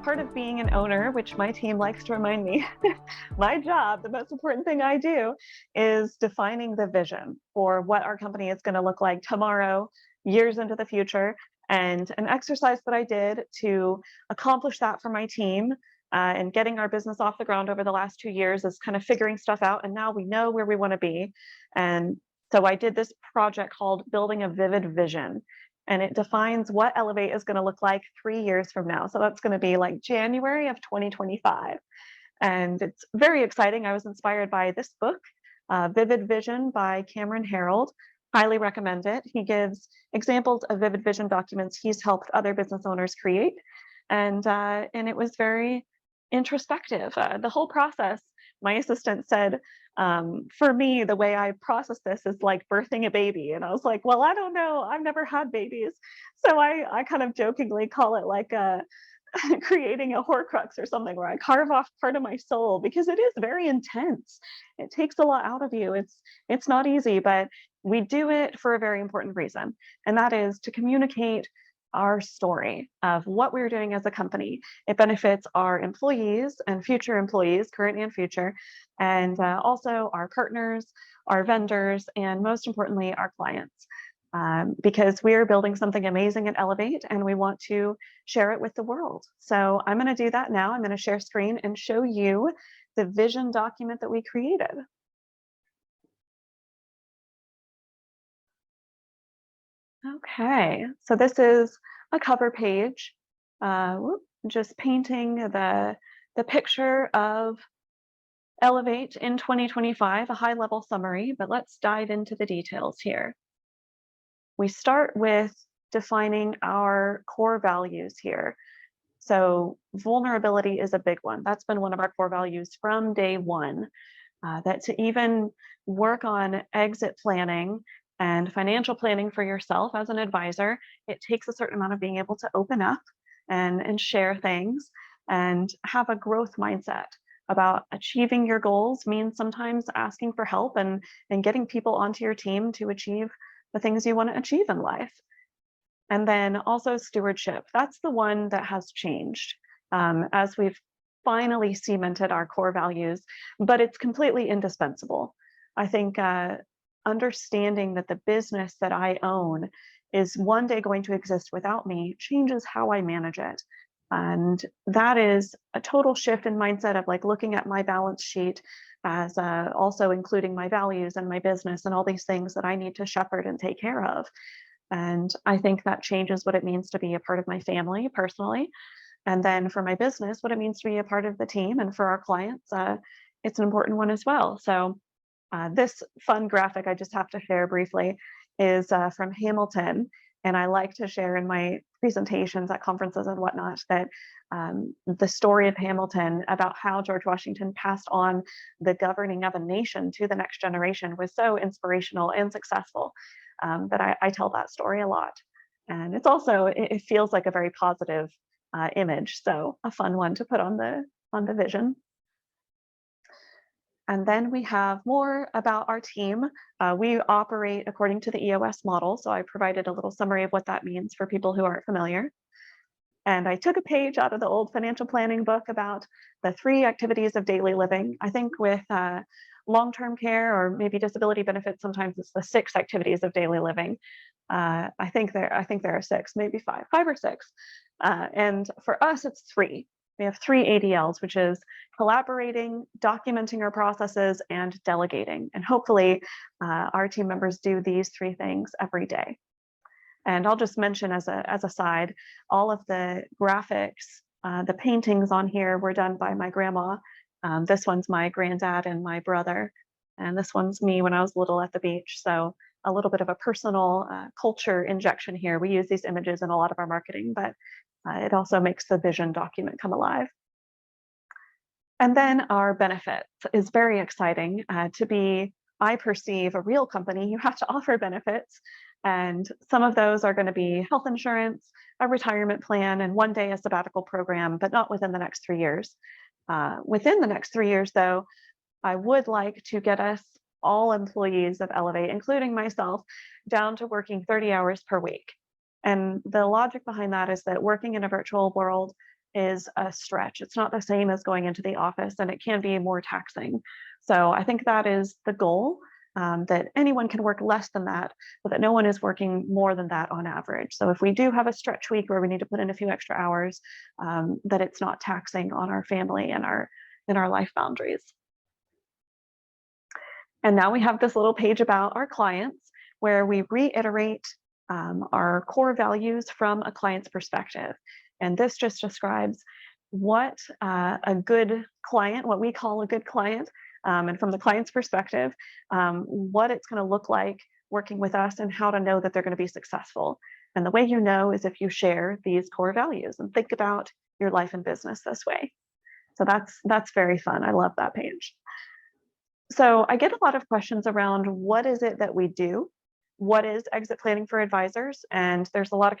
part of being an owner, which my team likes to remind me, my job, the most important thing I do, is defining the vision for what our company is going to look like tomorrow, years into the future. And an exercise that I did to accomplish that for my team and getting our business off the ground over the last 2 years is kind of figuring stuff out. And now we know where we want to be. And so I did this project called Building a Vivid Vision, and it defines what Elevate is going to look like 3 years from now. So that's going to be like January of 2025. And it's very exciting. I was inspired by this book, Vivid Vision by Cameron Herold. Highly recommend it. He gives examples of vivid vision documents he's helped other business owners create. And it was very introspective. The whole process, my assistant said, for me, the way I process this is like birthing a baby. And I was like, well, I don't know. I've never had babies. So I kind of jokingly call it like creating a Horcrux or something, where I carve off part of my soul, because it is very intense. It takes a lot out of you. It's not easy, but we do it for a very important reason, and that is to communicate our story of what we're doing as a company. It benefits our employees and future employees, current and future, and also our partners, our vendors, and most importantly, our clients. Because we are building something amazing at Elevate and we want to share it with the world. So I'm going to do that now. I'm going to share screen and show you the vision document that we created. Okay, so this is a cover page, just painting the picture of Elevate in 2025, a high-level summary, but let's dive into the details here. We start with defining our core values here. So vulnerability is a big one. That's been one of our core values from day one, that to even work on exit planning and financial planning for yourself as an advisor, it takes a certain amount of being able to open up and share things and have a growth mindset about achieving your goals. Means sometimes asking for help and getting people onto your team to achieve the things you want to achieve in life. And then also stewardship. That's the one that has changed as we've finally cemented our core values, but it's completely indispensable. I think understanding that the business that I own is one day going to exist without me changes how I manage it. And that is a total shift in mindset of like looking at my balance sheet as also including my values and my business and all these things that I need to shepherd and take care of. And I think that changes what it means to be a part of my family personally. And then for my business, what it means to be a part of the team. And for our clients, it's an important one as well. So this fun graphic I just have to share briefly is from Hamilton. And I like to share in my presentations at conferences and whatnot that the story of Hamilton, about how George Washington passed on the governing of a nation to the next generation, was so inspirational and successful that I tell that story a lot. And it's also, it feels like a very positive image. So a fun one to put on the vision. And then we have more about our team. We operate according to the EOS model. So I provided a little summary of what that means for people who aren't familiar. And I took a page out of the old financial planning book about the 3 activities of daily living. I think with long-term care or maybe disability benefits, sometimes it's the 6 activities of daily living. I think there are 6, maybe 5 or 6. And for us, it's 3. We have 3 ADLs, which is collaborating, documenting our processes, and delegating. And hopefully our team members do these 3 things every day. And I'll just mention as a side, all of the graphics, the paintings on here were done by my grandma. This one's my granddad and my brother. And this one's me when I was little at the beach. So a little bit of a personal culture injection here. We use these images in a lot of our marketing, but it also makes the vision document come alive. And then our benefits is very exciting. To be, I perceive, a real company, you have to offer benefits. And some of those are going to be health insurance, a retirement plan, and one day a sabbatical program, but not within the next 3 years. Within the next 3 years, though, I would like to get us all employees of Elevate, including myself, down to working 30 hours per week. And the logic behind that is that working in a virtual world is a stretch. It's not the same as going into the office, and it can be more taxing. So I think that is the goal, that anyone can work less than that, but that no one is working more than that on average. So if we do have a stretch week where we need to put in a few extra hours, that it's not taxing on our family and our life boundaries. And now we have this little page about our clients where we reiterate our core values from a client's perspective. And this just describes what a good client, what we call a good client, and from the client's perspective, what it's going to look like working with us and how to know that they're going to be successful. And the way you know is if you share these core values and think about your life and business this way. So that's very fun. I love that page. So I get a lot of questions around what is it that we do? What is exit planning for advisors? And there's a lot of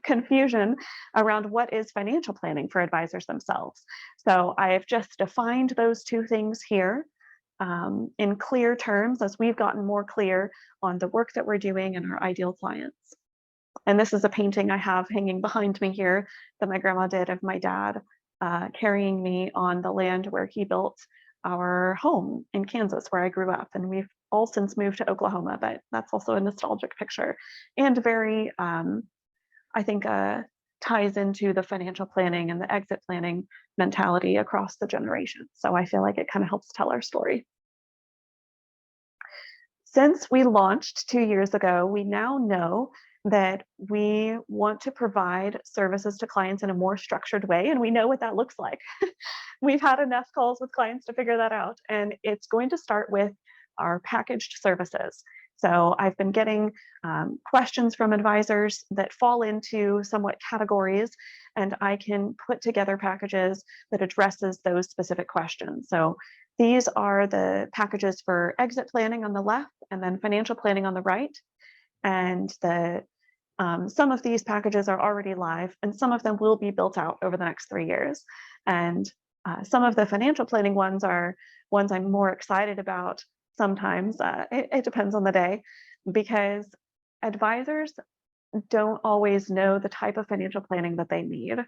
confusion around what is financial planning for advisors themselves. So I've just defined those two things here in clear terms as we've gotten more clear on the work that we're doing and our ideal clients. And this is a painting I have hanging behind me here that my grandma did of my dad carrying me on the land where he built our home in Kansas, where I grew up. And we've all since moved to Oklahoma, but that's also a nostalgic picture and very, I think, ties into the financial planning and the exit planning mentality across the generations. So I feel like it kind of helps tell our story. Since we launched 2 years ago, we now know that we want to provide services to clients in a more structured way, and we know what that looks like. We've had enough calls with clients to figure that out, and it's going to start with our packaged services. So I've been getting questions from advisors that fall into somewhat categories, and I can put together packages that addresses those specific questions. So these are the packages for exit planning on the left and then financial planning on the right. And some of these packages are already live, and some of them will be built out over the next 3 years. And some of the financial planning ones are ones I'm more excited about sometimes. It depends on the day, because advisors don't always know the type of financial planning that they need.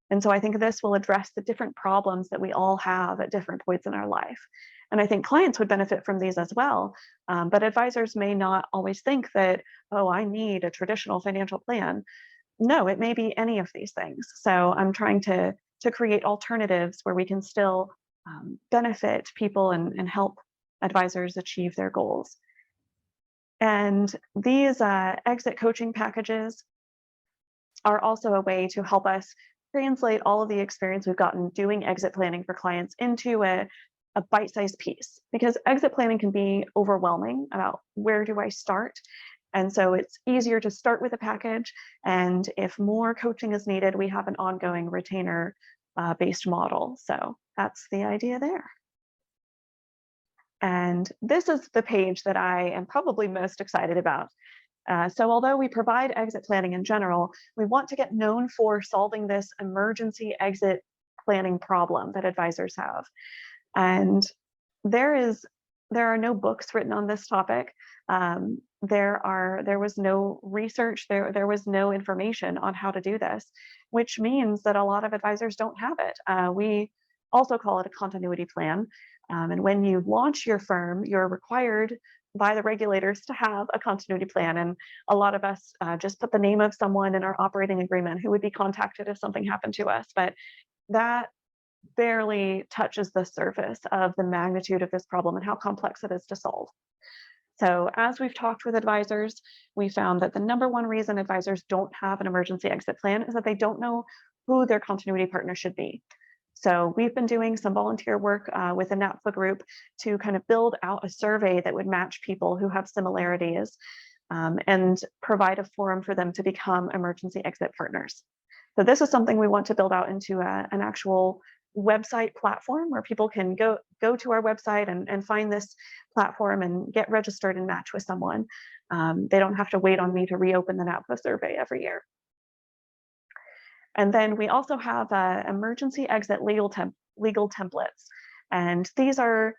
And so I think this will address the different problems that we all have at different points in our life. And I think clients would benefit from these as well. But advisors may not always think that, oh, I need a traditional financial plan. No, it may be any of these things. So I'm trying to create alternatives where we can still benefit people and help advisors achieve their goals. And these exit coaching packages are also a way to help us translate all of the experience we've gotten doing exit planning for clients into a bite-sized piece, because exit planning can be overwhelming about where do I start. And so it's easier to start with a package. And if more coaching is needed, we have an ongoing retainer based model. So that's the idea there. And this is the page that I am probably most excited about. So although we provide exit planning in general, we want to get known for solving this emergency exit planning problem that advisors have. And there are no books written on this topic. There was no research, there was no information on how to do this, which means that a lot of advisors don't have it. We also call it a continuity plan. And when you launch your firm, you're required by the regulators to have a continuity plan. And a lot of us just put the name of someone in our operating agreement who would be contacted if something happened to us. But that barely touches the surface of the magnitude of this problem and how complex it is to solve. So as we've talked with advisors, we found that the number one reason advisors don't have an emergency exit plan is that they don't know who their continuity partner should be. So we've been doing some volunteer work with the NAPFA group to kind of build out a survey that would match people who have similarities and provide a forum for them to become emergency exit partners. So this is something we want to build out into an actual website platform where people can go to our website and find this platform and get registered and match with someone. They don't have to wait on me to reopen the NAPFA survey every year. And then we also have emergency exit legal templates. And these are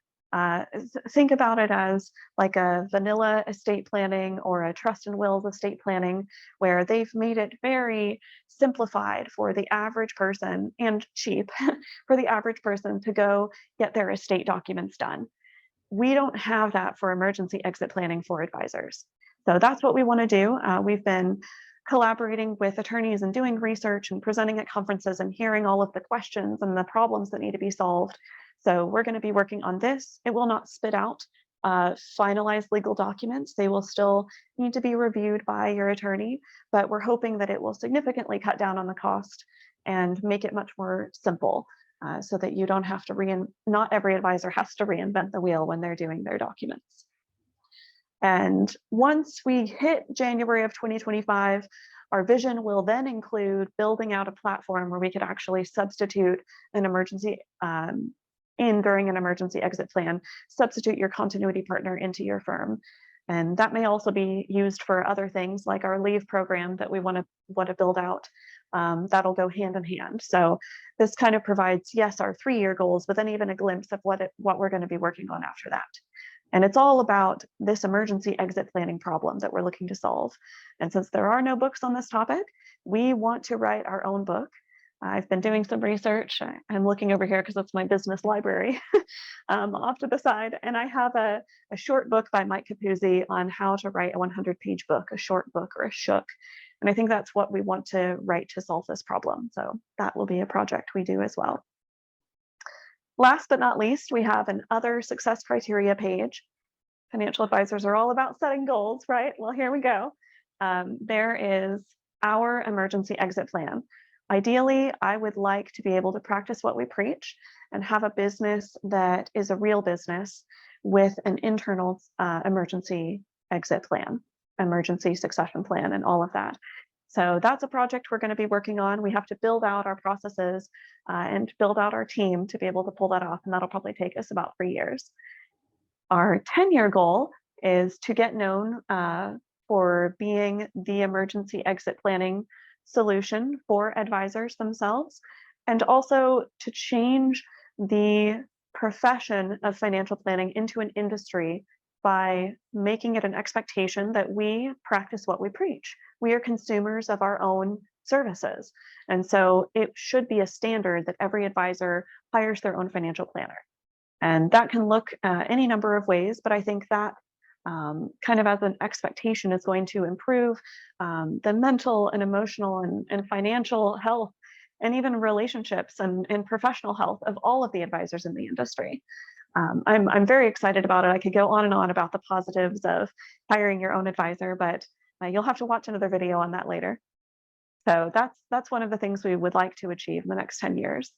Think about it as like a vanilla estate planning or a trust and wills estate planning, where they've made it very simplified for the average person and cheap for the average person to go get their estate documents done. We don't have that for emergency exit planning for advisors. So that's what we want to do. We've been collaborating with attorneys and doing research and presenting at conferences and hearing all of the questions and the problems that need to be solved. So we're going to be working on this. It will not spit out finalized legal documents. They will still need to be reviewed by your attorney, but we're hoping that it will significantly cut down on the cost and make it much more simple. So that you don't have to not every advisor has to reinvent the wheel when they're doing their documents. And once we hit January of 2025, our vision will then include building out a platform where we could actually substitute an emergency during an emergency exit plan, substitute your continuity partner into your firm. And that may also be used for other things like our leave program that we want to build out. That'll go hand in hand. So this kind of provides, yes, our 3-year goals, but then even a glimpse of what we're going to be working on after that. And it's all about this emergency exit planning problem that we're looking to solve. And since there are no books on this topic, we want to write our own book. I've been doing some research. I'm looking over here because it's my business library off to the side. And I have a short book by Mike Capuzzi on how to write a 100-page book, a short book or a shook. And I think that's what we want to write to solve this problem. So that will be a project we do as well. Last but not least, we have an other success criteria page. Financial advisors are all about setting goals, right? Well, here we go. There is our emergency exit plan. Ideally, I would like to be able to practice what we preach and have a business that is a real business with an internal emergency exit plan, emergency succession plan, and all of that. So that's a project we're going to be working on. We have to build out our processes and build out our team to be able to pull that off, and that'll probably take us about 3 years. Our 10-year goal is to get known for being the emergency exit planning solution for advisors themselves, and also to change the profession of financial planning into an industry by making it an expectation that we practice what we preach. We are consumers of our own services. And so it should be a standard that every advisor hires their own financial planner. And that can look any number of ways, but I think that kind of as an expectation is going to improve the mental and emotional and financial health and even relationships and professional health of all of the advisors in the industry. I'm very excited about it. I could go on and on about the positives of hiring your own advisor, but you'll have to watch another video on that later. So that's one of the things we would like to achieve in the next 10 years.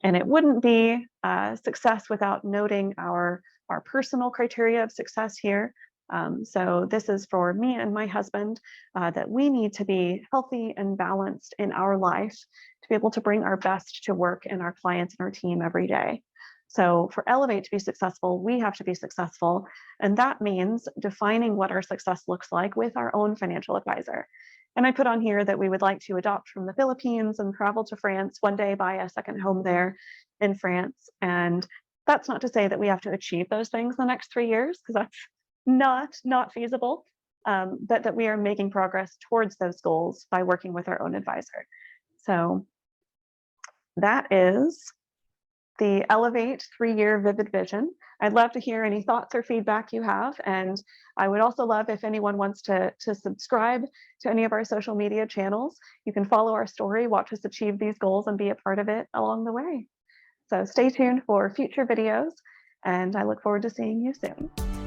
And it wouldn't be success without noting our personal criteria of success here. So this is for me and my husband, that we need to be healthy and balanced in our life to be able to bring our best to work and our clients and our team every day. So for Elevate to be successful, we have to be successful. And that means defining what our success looks like with our own financial advisor. And I put on here that we would like to adopt from the Philippines and travel to France one day, buy a second home there in France. And that's not to say that we have to achieve those things in the next 3 years, because that's not feasible, but that we are making progress towards those goals by working with our own advisor. So that is the Elevate 3-year Vivid Vision. I'd love to hear any thoughts or feedback you have. And I would also love if anyone wants to subscribe to any of our social media channels. You can follow our story, watch us achieve these goals, and be a part of it along the way. So stay tuned for future videos, and I look forward to seeing you soon.